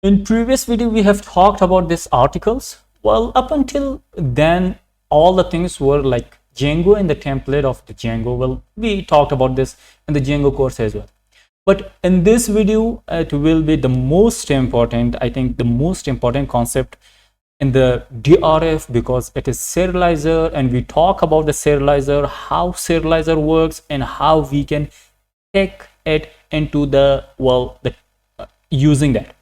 In previous video, we have talked about these articles. Well, up until then, all the things were like Django and the template of the Django. Well, we talked about this in the Django course as well. But in this video, it will be the most important, I think the most important concept in the DRF, because it is serializer, and we talk about the serializer, how serializer works, and how we can take it into the using that.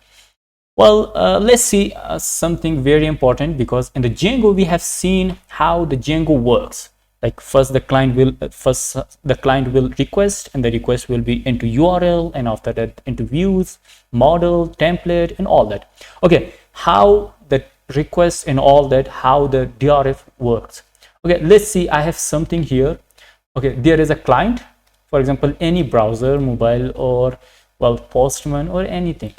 Well, let's see something very important, because in the Django we have seen how the Django works. Like first the client will request, and the request will be into URL, and after that into views, model, template, and all that. Okay, how the request and all that, how the DRF works. Okay, let's see. I have something here. Okay, there is a client, for example, any browser, mobile, or Postman or anything.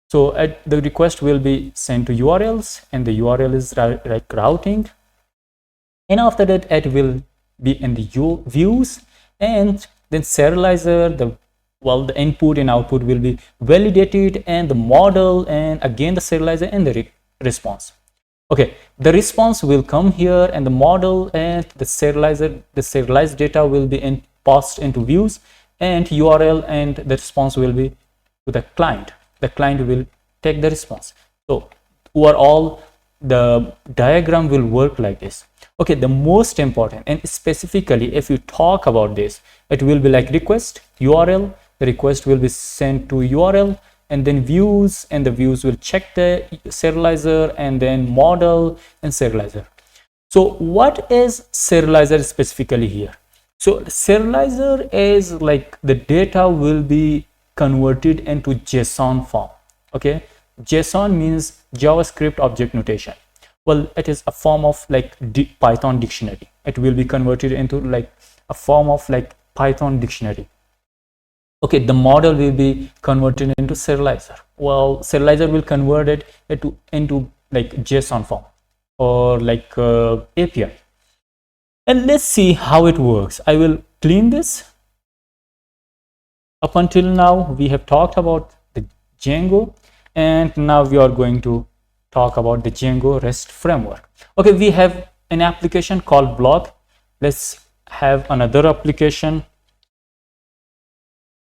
So the request will be sent to URLs, and the URL is like routing, and after that it will be in the views, and then serializer, the input and output will be validated, and the model, and again the serializer, and the response. Okay, the response will come here, and the model and the serialized data will be passed into views, and URL and the response will be to the client. The client will take the response. So overall the diagram will work like this. Okay, the most important, and specifically if you talk about this, it will be like request URL, the request will be sent to URL, and then views, and the views will check the serializer, and then model and serializer. So what is serializer specifically here? So serializer is like the data will be converted into JSON form. Okay, JSON means JavaScript object notation. Well, it is a form of like Python dictionary. It will be converted into like a form of like Python dictionary. Okay, the model will be converted into serializer. Well, serializer will convert it into like JSON form or like API. And let's see how it works. I will clean this. Up until now, we have talked about the Django, and now we are going to talk about the Django REST framework. Okay, we have an application called blog. Let's have another application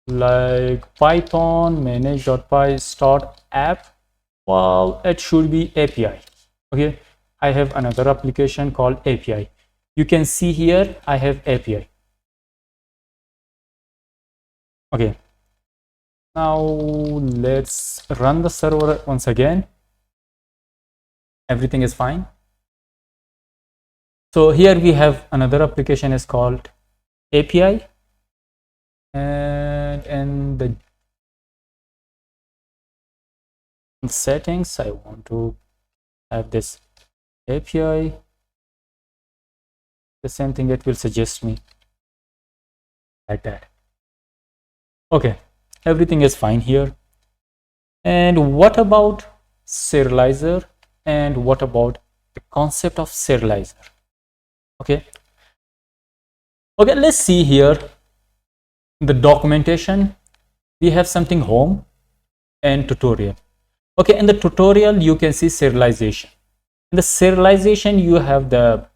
like Python manage.py start app. Well, it should be API. Okay, I have another application called API. You can see here I have API. Okay, now let's run the server once again. Everything is fine. So here we have another application is called API, and in the settings I want to have this API. The same thing, it will suggest me like that. Okay, everything is fine here. And what about serializer, and what about the concept of serializer? Okay, let's see here the documentation. We have something home and tutorial. Okay, in the tutorial you can see serialization. In the serialization you have the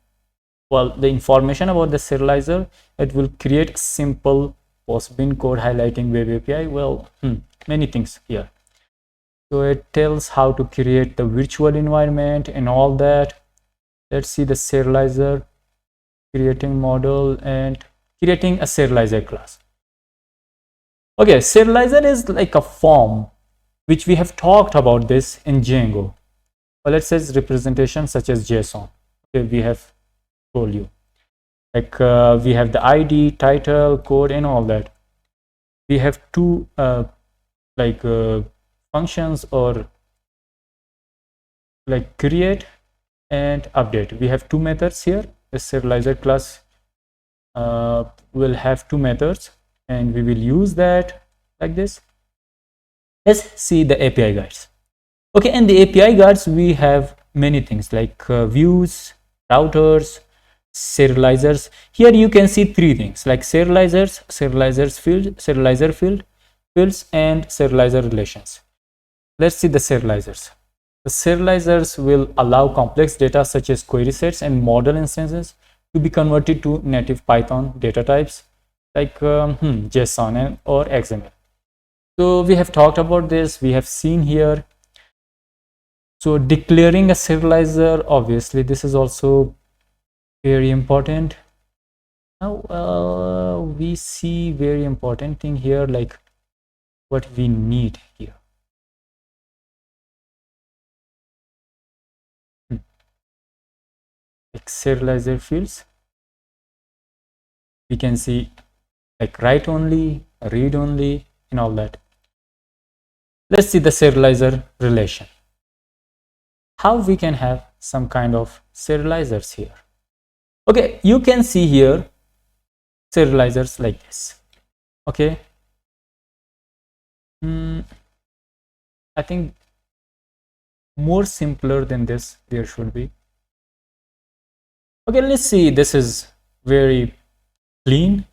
information about the serializer. It will create simple postbin code highlighting web API. Many things here. So it tells how to create the virtual environment and all that. Let's see the serializer, creating model and creating a serializer class. Okay, serializer is like a form which we have talked about this in Django. Well, it says representation such as JSON. Okay, we have told you, like we have the ID, title, code, and all that. We have two functions, or like create and update. We have two methods here. The serializer class will have two methods, and we will use that like this. Let's see the API guides. Okay, in the API guides we have many things like views, routers, serializers. Here you can see three things like serializer fields, and serializer relations. Let's see the serializers. The serializers will allow complex data such as query sets and model instances to be converted to native Python data types like JSON or XML. So we have talked about this, we have seen here. So declaring a serializer, obviously this is also very important. Now we see very important thing here, like what we need here. Like serializer fields, we can see like write only, read only, and all that. Let's see the serializer relation. How we can have some kind of serializers here. Okay, you can see here serializers like this. Okay, I think more simpler than this there should be. Okay, let's see. This is very clean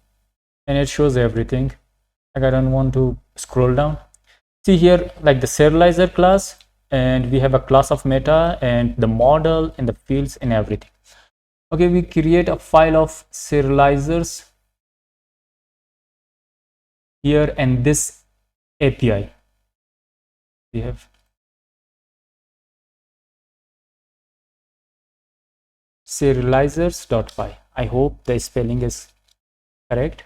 and it shows everything. Like I don't want to scroll down. See here, like the serializer class, and we have a class of meta and the model and the fields and everything. Okay, we create a file of serializers here, and this API we have serializers.py. I hope the spelling is correct.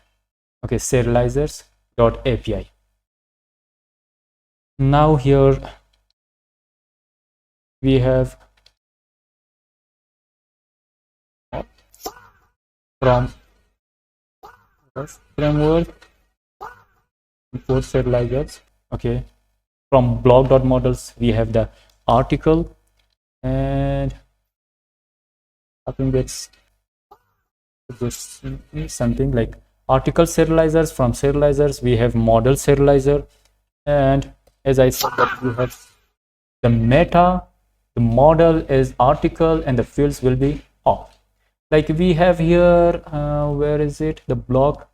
Okay, serializers.api. Now here we have from framework import serializers. Okay, from blog.models we have the article, and I think that's something like article serializers. From serializers we have model serializer, and as I said that we have the meta, the model is article, and the fields will be off. Like we have here, where is it, the blog.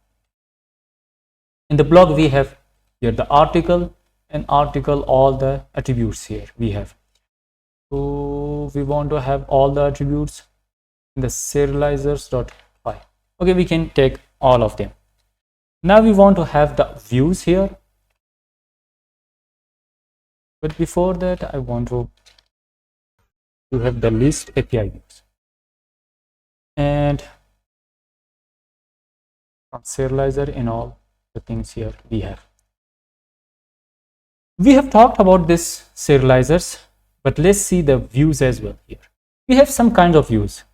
In the blog we have here the article, and article all the attributes here we have. So we want to have all the attributes in the serializers.py. Okay, we can take all of them. Now we want to have the views here, but before that I want to have the list API views, and from serializer and all the things here we have talked about this serializers, but let's see the views as well. Here we have some kinds of views,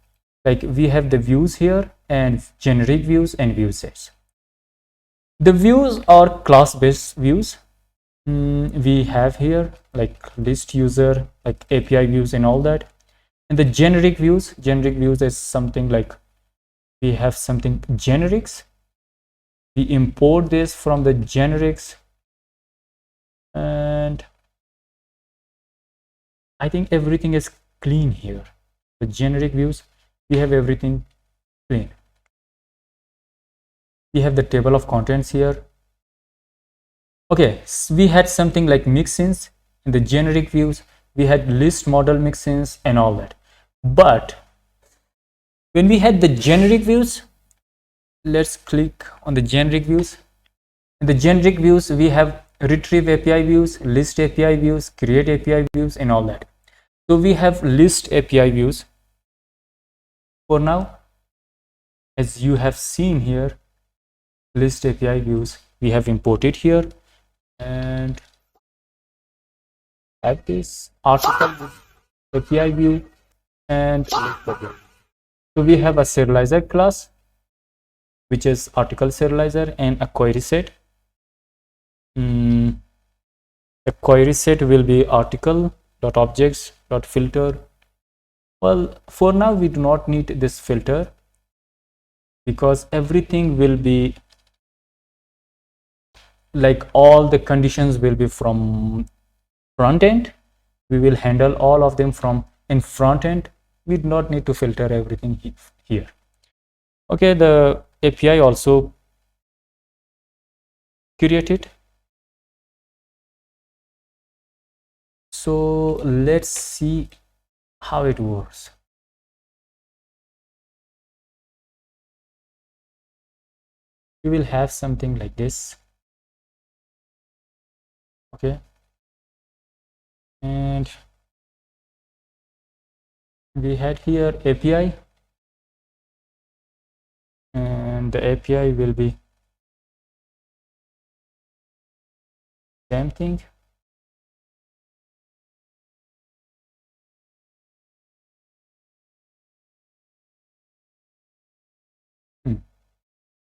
like we have the views here and generic views and view sets. The views are class-based views. We have here like list user, like API views and all that. And the generic views is something like we have something generics. We import this from the generics, and I think everything is clean here. The generic views, we have everything clean. We have the table of contents here. Okay, so we had something like mixins in the generic views. We had list model mixins and all that. But when we had the generic views, let's click on the generic views. In the generic views, we have retrieve API views, list API views, create API views, and all that. So we have list API views for now. As you have seen here, list API views we have imported here, and have this article API view and so we have a serializer class, which is article serializer, and a query set. The query set will be article.objects.filter. Well, for now we do not need this filter because everything will be like all the conditions will be from front end. We will handle all of them from in front end. We do not need to filter everything here. Okay, the API also created. So let's see how it works. We will have something like this. Okay, and we had here API, and the API will be same thing.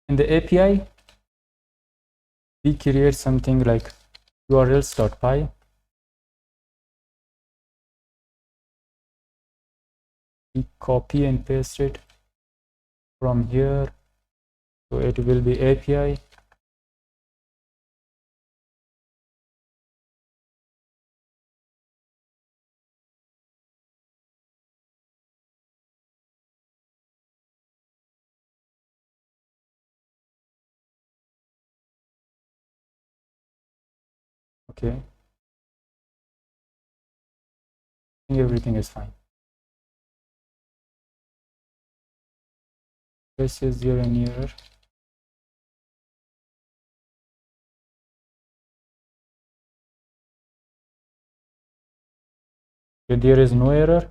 In the API, we create something like urls.py. We copy and paste it from here, so it will be API. Okay, I think everything is fine. This is here an error. Okay, there is no error.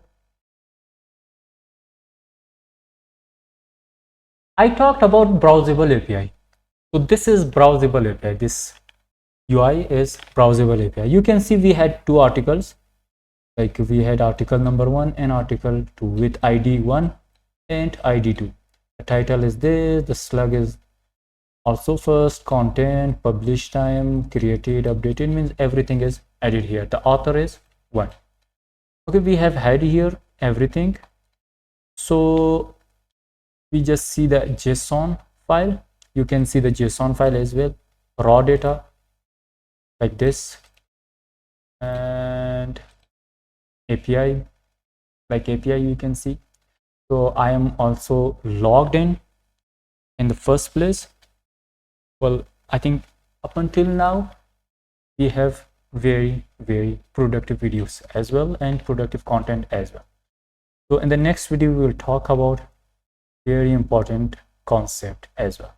I talked about browsable API. So this is browsable API. This UI is browsable API. You can see we had two articles. Like we had article number 1 and article 2 with ID 1 and ID 2. The title is this, the slug is also first, content, publish time, created, updated, means everything is added here. The author is 1. Okay, we have had here everything. So we just see the JSON file. You can see the JSON file as well, raw data like this, and API, like API you can see. So I am also logged in the first place. Well, I think up until now we have very productive videos as well and productive content as well. So in the next video we will talk about very important concept as well.